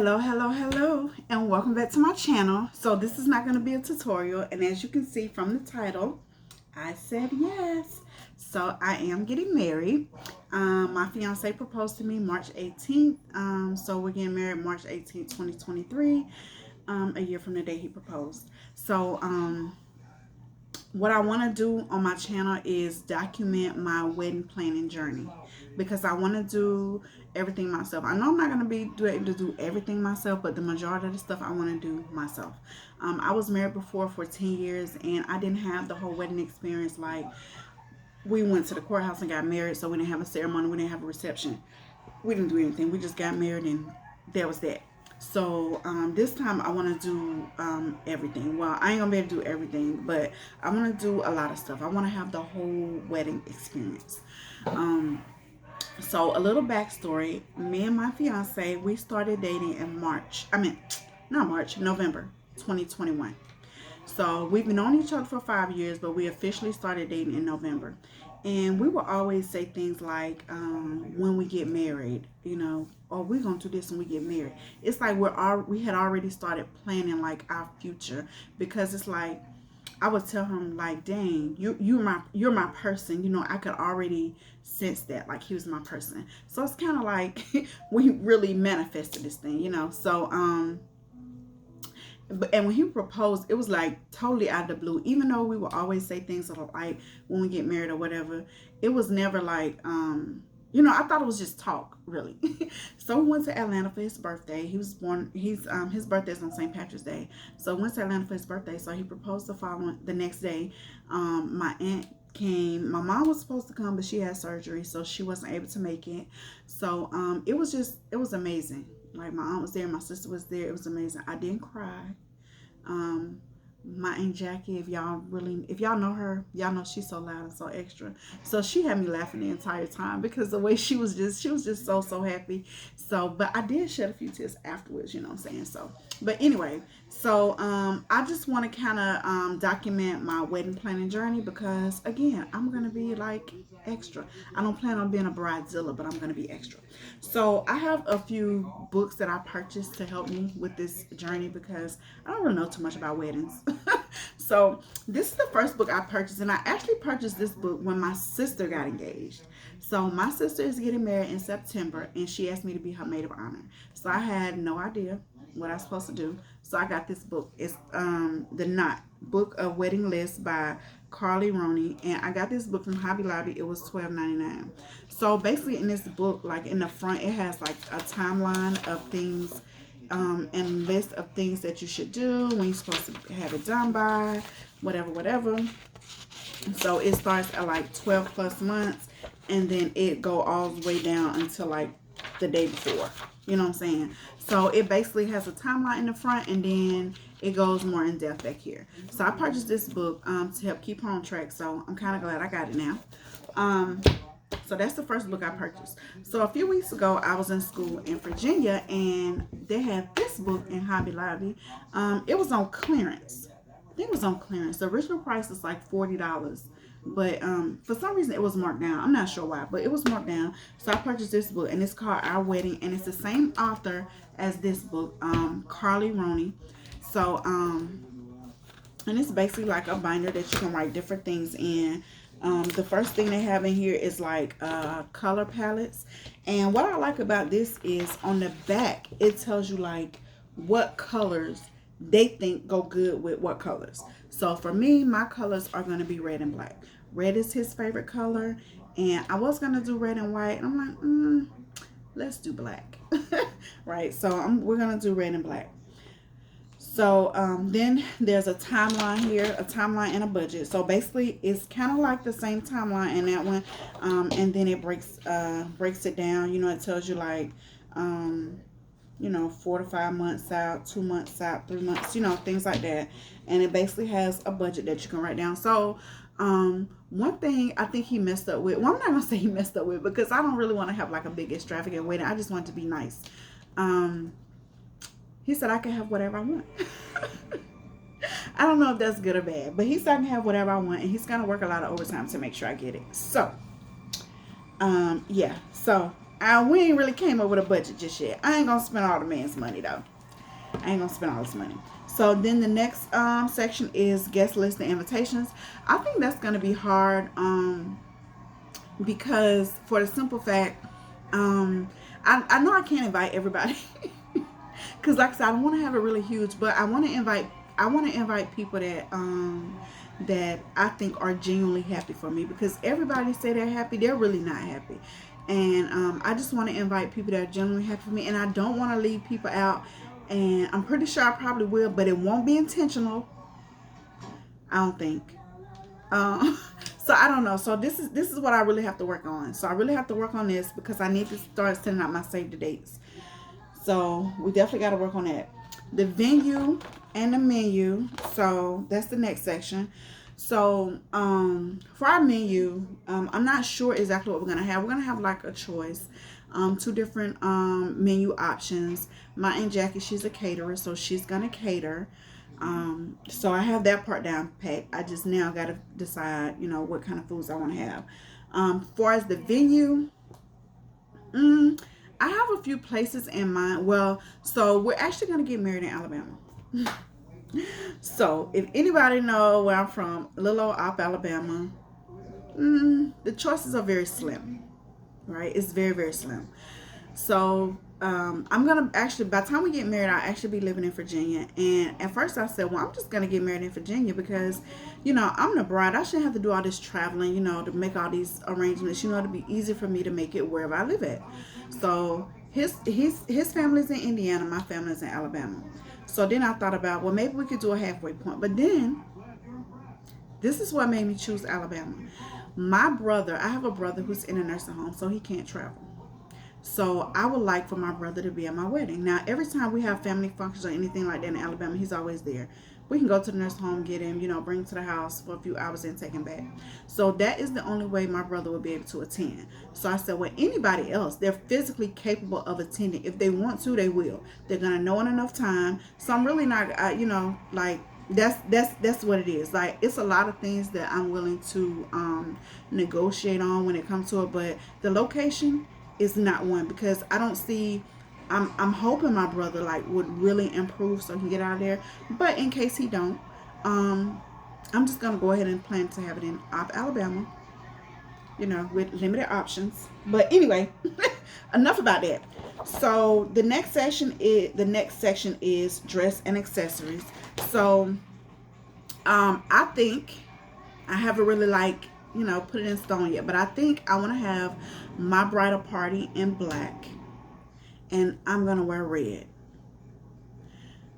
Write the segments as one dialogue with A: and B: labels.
A: Hello, and welcome back to my channel. So this is not going to be a tutorial, and as you can see from the title, I said yes. So I am getting married. My fiance proposed to me March 18th. So we're getting married March 18th, 2023, a year from the day he proposed. So what I want to do on my channel is document my wedding planning journey, because I want to do everything myself. I know I'm not going to be able to do everything myself, but the majority of the stuff I want to do myself. I was married before for 10 years, and I didn't have the whole wedding experience. Like, we went to the courthouse and got married, so we didn't have a ceremony, we didn't have a reception, we didn't do anything. We just got married, and that was that. So this time I want to do everything. Well, I ain't gonna be able to do everything, but I want to do a lot of stuff. I want to have the whole wedding experience. So a little backstory: me and my fiance, we started dating in March. I mean, not March, November 2021. So we've been on each other for 5 years, but we officially started dating in November. And we will always say things like, when we get married, oh, we're gonna do this when we get married. It's like we had already started planning like our future, because it's like I would tell him like, dang, you're my person. I could already sense that, like, he was my person. So it's kind of like we really manifested this thing. So and when he proposed, it was like totally out of the blue. Even though we would always say things like when we get married or whatever, it was never like I thought it was just talk, really. So we went to Atlanta for his birthday. He was born. His birthday is on St. Patrick's Day. So we went to Atlanta for his birthday. So he proposed the next day. My aunt came. My mom was supposed to come, but she had surgery, so she wasn't able to make it. So it was amazing. Like, my aunt was there, my sister was there. It was amazing. I didn't cry. My Aunt Jackie, if y'all know her, y'all know she's so loud and so extra. So she had me laughing the entire time, because the way she was just so happy. So, but I did shed a few tears afterwards, you know what I'm saying? So, but anyway, so I just want to kind of document my wedding planning journey, because again, I'm gonna be like extra. I don't plan on being a bridezilla, but I'm gonna be extra. So I have a few books that I purchased to help me with this journey, because I don't really know too much about weddings. So this is the first book I purchased, and I actually purchased this book when my sister got engaged. So my sister is getting married in September, and she asked me to be her maid of honor. So I had no idea what I was supposed to do. So I got this book. It's The Knot Book of Wedding List by Carly Roney, and I got this book from Hobby Lobby. It was $12.99. So basically, in this book, like in the front, it has like a timeline of things, and list of things that you should do, when you're supposed to have it done by, whatever. So it starts at like 12 plus months, and then it go all the way down until like the day before. You know what I'm saying? So it basically has a timeline in the front, and then it goes more in depth back here. So I purchased this book to help keep her on track. So I'm kind of glad I got it now. So that's the first book I purchased. So a few weeks ago, I was in school in Virginia, and they had this book in Hobby Lobby. It was on clearance. I think it was on clearance. The original price was like $40. But for some reason, it was marked down. I'm not sure why, but it was marked down. So I purchased this book, and it's called Our Wedding, and it's the same author as this book, Carly Roney. So, and it's basically like a binder that you can write different things in. The first thing they have in here is like color palettes. And what I like about this is on the back, it tells you like what colors they think go good with what colors. So for me, my colors are going to be red and black. Red is his favorite color, and I was going to do red and white, and I'm like, let's do black. Right? So we're going to do red and black. So then there's a timeline here, a timeline and a budget. So basically, it's kind of like the same timeline in that one, and then it breaks it down. It tells you like 4 to 5 months out, 2 months out, 3 months, things like that. And it basically has a budget that you can write down. So one thing I think he messed up with, well, I'm not gonna say he messed up with, because I don't really want to have like a big extravagant wedding. I just want it to be nice. He said I can have whatever I want. I don't know if that's good or bad, but he said I can have whatever I want, and he's gonna work a lot of overtime to make sure I get it. So yeah, so We ain't really came up with a budget just yet. I ain't gonna spend all the man's money though. I ain't gonna spend all this money. So then the next section is guest list and invitations. I think that's gonna be hard because for the simple fact, I know I can't invite everybody because like I said, I don't want to have it really huge, but I want to invite people that I think are genuinely happy for me, because everybody say they're happy, they're really not happy. And I just want to invite people that are genuinely happy for me, and I don't want to leave people out. And I'm pretty sure I probably will, but it won't be intentional, I don't think. So I don't know. So this is what I really have to work on. So I really have to work on this because I need to start sending out my save the dates. So we definitely got to work on that. The venue and the menu. So that's the next section. So for our menu, I'm not sure exactly what we're gonna have. We're gonna have like a choice, 2 different menu options. My Aunt Jackie, she's a caterer, so she's gonna cater. So I have that part down pat. I just now gotta decide, what kind of foods I want to have. Far as the venue, I have a few places in mind. Well, so we're actually gonna get married in Alabama. So if anybody know where I'm from, little old Op, Alabama, the choices are very slim, right? It's very, very slim. So I'm gonna actually, by the time we get married, I'll actually be living in Virginia. And at first I said, well, I'm just gonna get married in Virginia because, I'm the bride. I shouldn't have to do all this traveling, to make all these arrangements. It'll be easy for me to make it wherever I live at. So his family's in Indiana, my family's in Alabama. So then I thought about, well, maybe we could do a halfway point. But then, this is what made me choose Alabama. I have a brother who's in a nursing home, so he can't travel. So I would like for my brother to be at my wedding. Now, every time we have family functions or anything like that in Alabama, he's always there. We can go to the nursing home, get him, bring him to the house for a few hours and take him back. So that is the only way my brother would be able to attend. So I said, well, anybody else, they're physically capable of attending. If they want to, they will. They're going to know in enough time. So I'm really not, that's what it is. Like, it's a lot of things that I'm willing to negotiate on when it comes to it. But the location is not one, because I don't see, I'm hoping my brother would really improve so he can get out of there. But in case he don't, I'm just gonna go ahead and plan to have it in Alabama, with limited options. But anyway, enough about that. So the next section is dress and accessories. So I think I haven't really put it in stone yet, but I think I want to have my bridal party in black, and I'm gonna wear red.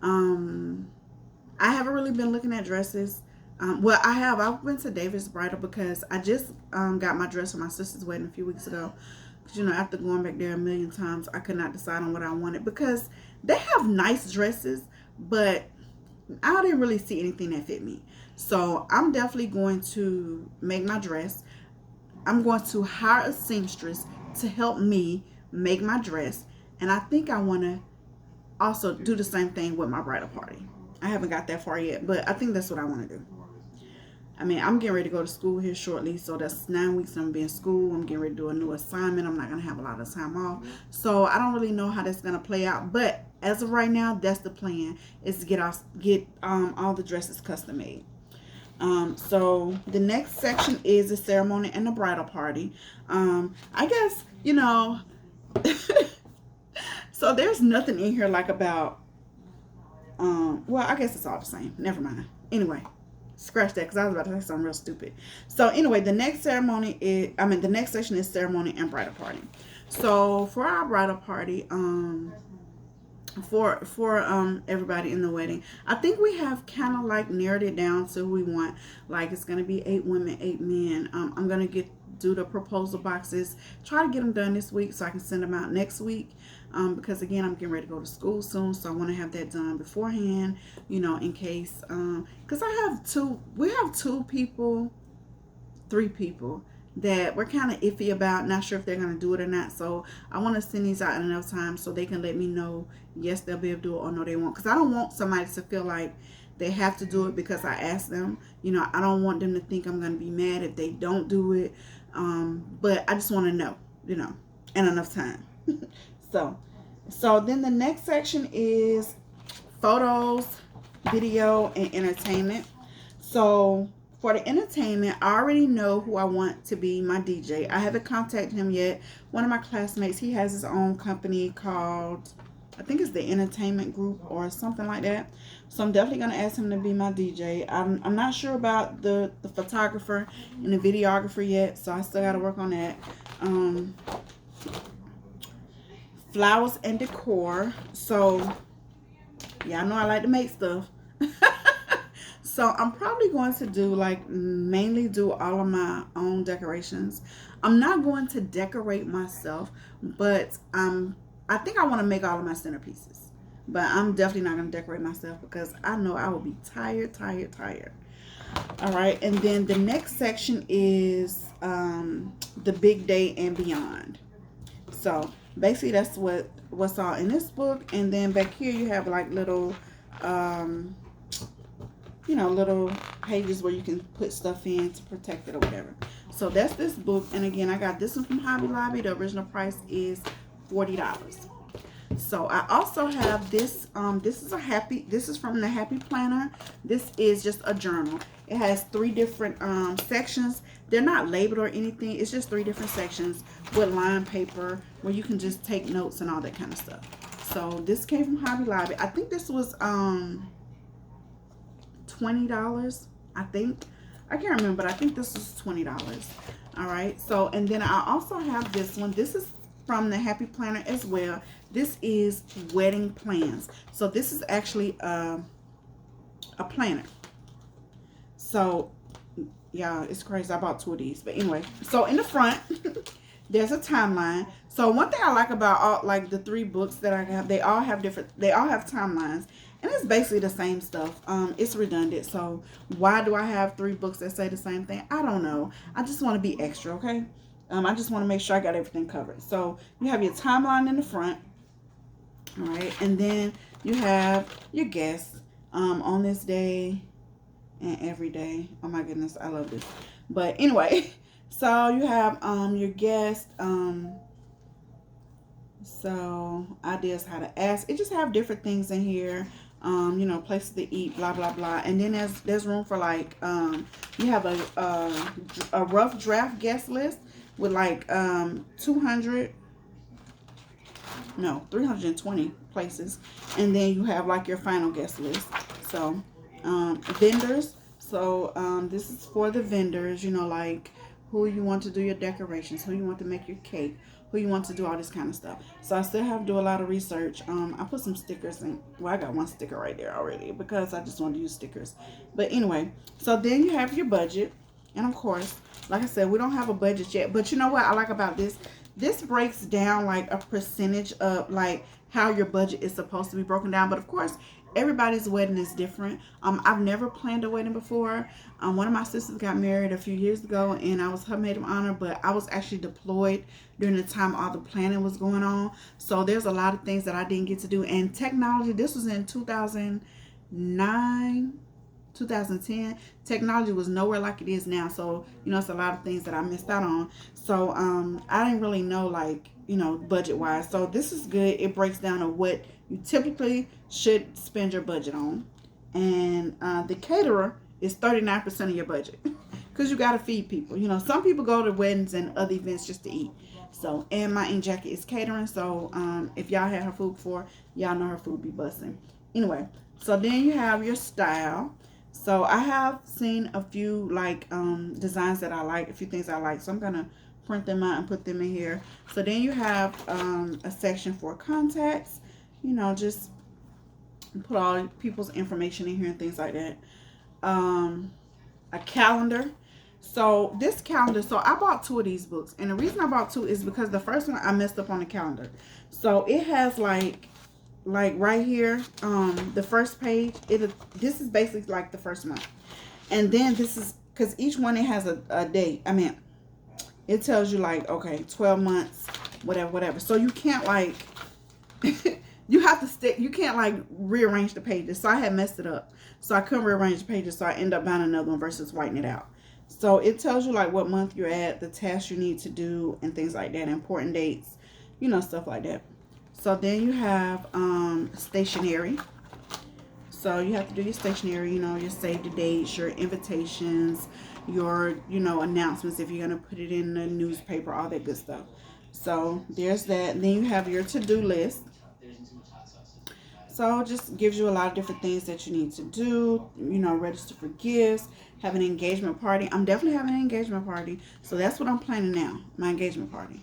A: I haven't really been looking at dresses. Well, I've been to David's Bridal because I just got my dress for my sister's wedding a few weeks ago. Because after going back there a million times, I could not decide on what I wanted, because they have nice dresses, but I didn't really see anything that fit me. So I'm definitely going to make my dress. I'm going to hire a seamstress to help me make my dress. And I think I want to also do the same thing with my bridal party. I haven't got that far yet, but I think that's what I want to do. I mean, I'm getting ready to go to school here shortly. So that's 9 weeks I'm going to be in school. I'm getting ready to do a new assignment. I'm not going to have a lot of time off. So I don't really know how that's going to play out. But as of right now, that's the plan, is to get all the dresses custom made. So the next section is the ceremony and the bridal party. I guess, so there's nothing in here about, well, I guess it's all the same. Never mind. Anyway, scratch that, because I was about to say something real stupid. So anyway, the next section is ceremony and bridal party. So for our bridal party, for everybody in the wedding, I think we have kind of narrowed it down to who we want. It's gonna be 8 women, 8 men. I'm gonna do the proposal boxes, try to get them done this week so I can send them out next week, because again, I'm getting ready to go to school soon, so I want to have that done beforehand, in case, because we have 3 people that we're kind of iffy about, not sure if they're going to do it or not. So I want to send these out in enough time so they can let me know, yes, they'll be able to do it, or no, they won't. Because I don't want somebody to feel like they have to do it because I asked them. I don't want them to think I'm going to be mad if they don't do it. But I just want to know, and enough time. so then the next section is photos, video, and entertainment. So for the entertainment, I already know who I want to be my DJ. I haven't contacted him yet. One of my classmates, he has his own company called, I think it's the Entertainment Group or something like that. So I'm definitely going to ask him to be my DJ. I'm not sure about the photographer and the videographer yet, so I still got to work on that. Flowers and decor. So yeah, I know I like to make stuff. So I'm probably going to do like mainly do all of my own decorations. I'm not going to decorate myself, but I think I want to make all of my centerpieces. But I'm definitely not going to decorate myself because I know I will be tired. All right, and then the next section is the big day and beyond. So basically that's what's all in this book. And then back here you have like little little pages where you can put stuff in to protect it or whatever. So that's this book. And again, I got this one from Hobby Lobby. The original price is $40. So I also have this. This is from the Happy Planner. This is just a journal. It has 3 different sections. They're not labeled or anything. It's just 3 different sections with lined paper where you can just take notes and all that kind of stuff. So this came from Hobby Lobby. I think this was $20. I think, I can't remember, but I think this is $20. All right. So, and then I also have this one. This is from the Happy Planner as well. This is wedding plans. So this is actually a planner. So yeah, it's crazy. I bought 2 of these, but anyway. So in the front, there's a timeline. So one thing I like about all like the 3 books that I have, they all have timelines. And it's basically the same stuff. It's redundant. So why do I have 3 books that say the same thing? I don't know. I just want to be extra, okay? I just want to make sure I got everything covered. So you have your timeline in the front. All right. And then you have your guests on this day and every day. Oh my goodness. I love this. But anyway, so you have your guests. So ideas how to ask. It just have different things in here. Places to eat, blah blah blah. And then there's room for like you have a rough draft guest list with like 320 places, and then you have like your final guest list. So vendors. So this is for the vendors, like who you want to do your decorations, who you want to make your cake, who you want to do all this kind of stuff. So I still have to do a lot of research. I put some stickers in. Well, I got one sticker right there already because I just want to use stickers. But anyway, so then you have your budget. And of course, like I said, we don't have a budget yet. But you know what I like about this? This breaks down like a percentage of like how your budget is supposed to be broken down. But of course, everybody's wedding is different. I've never planned a wedding before. One of my sisters got married a few years ago, and I was her maid of honor, but I was actually deployed during the time all the planning was going on. So there's a lot of things that I didn't get to do. And technology, this was in 2009, 2010. Technology was nowhere like it is now. So, it's a lot of things that I missed out on. So I didn't really know, like, budget wise. So this is good. It breaks down to what you typically should spend your budget on. And the caterer is 39% of your budget because you got to feed people. Some people go to weddings and other events just to eat. So, and my Aunt Jackie is catering. So if y'all had her food before, y'all know her food be busting. Anyway, so then you have your style. So I have seen a few like designs that I like, a few things I like. So I'm going to print them out and put them in here. So then you have a section for contacts. Just put all people's information in here and things like that. A calendar. So this calendar, so I bought 2 of these books. And the reason I bought 2 is because the first one I messed up on the calendar. So it has like right here, the first page, this is basically like the first month. And then this is, because each one it has a date. I mean, it tells you like, okay, 12 months, whatever. So you can't like, you have to stick, you can't like rearrange the pages. So I had messed it up. So I couldn't rearrange the pages. So I end up buying another one versus whitening it out. So it tells you like what month you're at, the tasks you need to do and things like that, important dates. you know, stuff like that. So then you have stationery. So you have to do your stationery, you know, your save the dates, your invitations, your, you know, announcements if you're going to put it in the newspaper, all that good stuff. So there's that. And then you have your to-do list. So it just gives you a lot of different things that you need to do, you know, register for gifts, have an engagement party. I'm definitely having an engagement party. So that's what I'm planning now, my engagement party.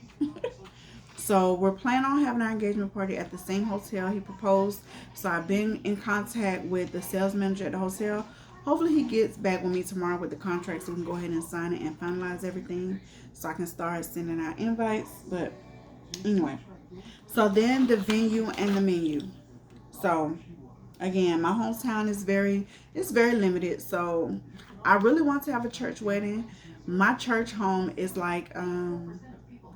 A: So we're planning on having our engagement party at the same hotel he proposed. So I've been in contact with the sales manager at the hotel. Hopefully he gets back with me tomorrow with the contract so we can go ahead and sign it and finalize everything so I can start sending out invites. But anyway, so then the venue and the menu. So again, my hometown is it's very limited. So I really want to have a church wedding. My church home is like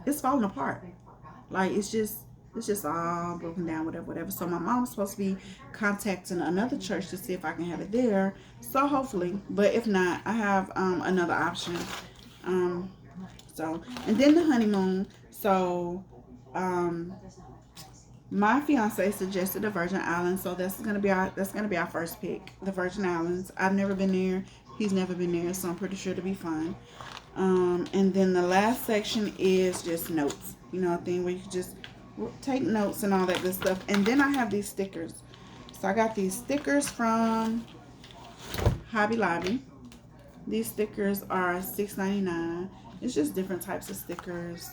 A: it's falling apart. Like it's just all broken down, whatever. So my mom's supposed to be contacting another church to see if I can have it there. So hopefully, but if not, I have another option. So and then the honeymoon. So my fiance suggested the Virgin Islands, so that's gonna be our first pick, the Virgin Islands. I've never been there. He's never been there, so I'm pretty sure it'll be fun. And then the last section is just notes. You know, a thing where you can just take notes and all that good stuff. And then I have these stickers. So I got these stickers from Hobby Lobby. These stickers are $6.99. It's just different types of stickers.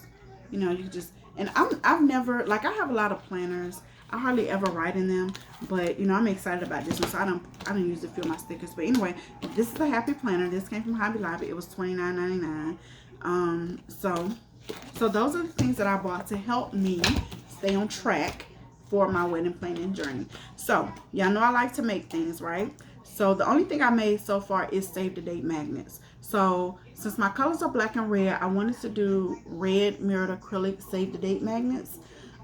A: You know, you just, and I've never, like, I have a lot of planners. I hardly ever write in them, but you know, I'm excited about this one, so I don't usually fill my stickers. But anyway, this is a happy planner. This came from Hobby Lobby. It was $29.99. So those are the things that I bought to help me stay on track for my wedding planning journey. So y'all know I like to make things, right? So the only thing I made so far is save the date magnets. So since my colors are black and red, I wanted to do red mirrored acrylic save the date magnets.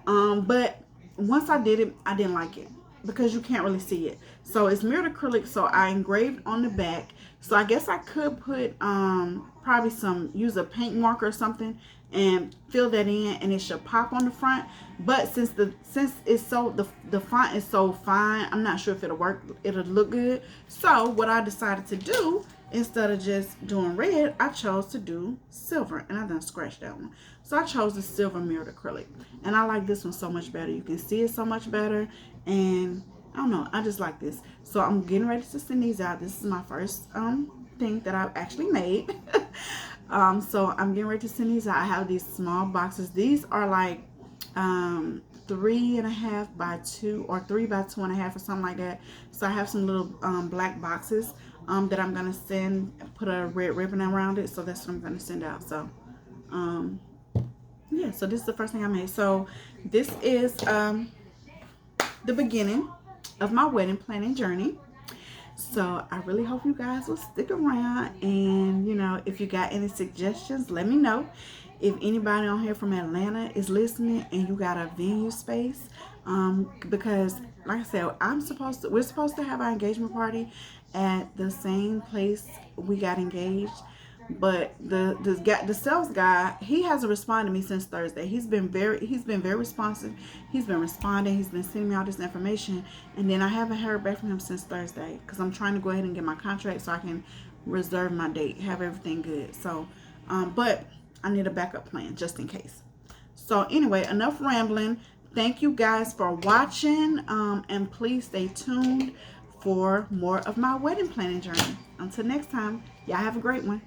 A: But once I did it, I didn't like it because you can't really see it. So it's mirrored acrylic, so I engraved on the back. So I guess I could put probably use a paint marker or something and fill that in, and it should pop on the front. But since it's so the font is so fine, I'm not sure if it'll work. It'll look good. So what I decided to do, instead of just doing red, I chose to do silver, and I done scratched that one. So I chose the silver mirrored acrylic, and I like this one so much better. You can see it so much better, and I don't know, I just like this. So I'm getting ready to send these out. This is my first thing that I've actually made. So I'm getting ready to send these out. I have these small boxes. These are like 3.5 by 2 or 3 by 2.5 or something like that. So I have some little black boxes that I'm gonna put a red ribbon around it. So that's what I'm gonna send out. So yeah, so this is the first thing I made. So this is the beginning of my wedding planning journey. So I really hope you guys will stick around, and you know, if you got any suggestions, let me know. If anybody on here from Atlanta is listening and you got a venue space, because like I said, we're supposed to have our engagement party at the same place we got engaged. But the sales guy, he hasn't responded to me since Thursday. He's been very responsive. He's been responding. He's been sending me all this information, and then I haven't heard back from him since Thursday because I'm trying to go ahead and get my contract so I can reserve my date, have everything good. So, but I need a backup plan just in case. So anyway, enough rambling. Thank you guys for watching, and please stay tuned for more of my wedding planning journey. Until next time, y'all have a great one.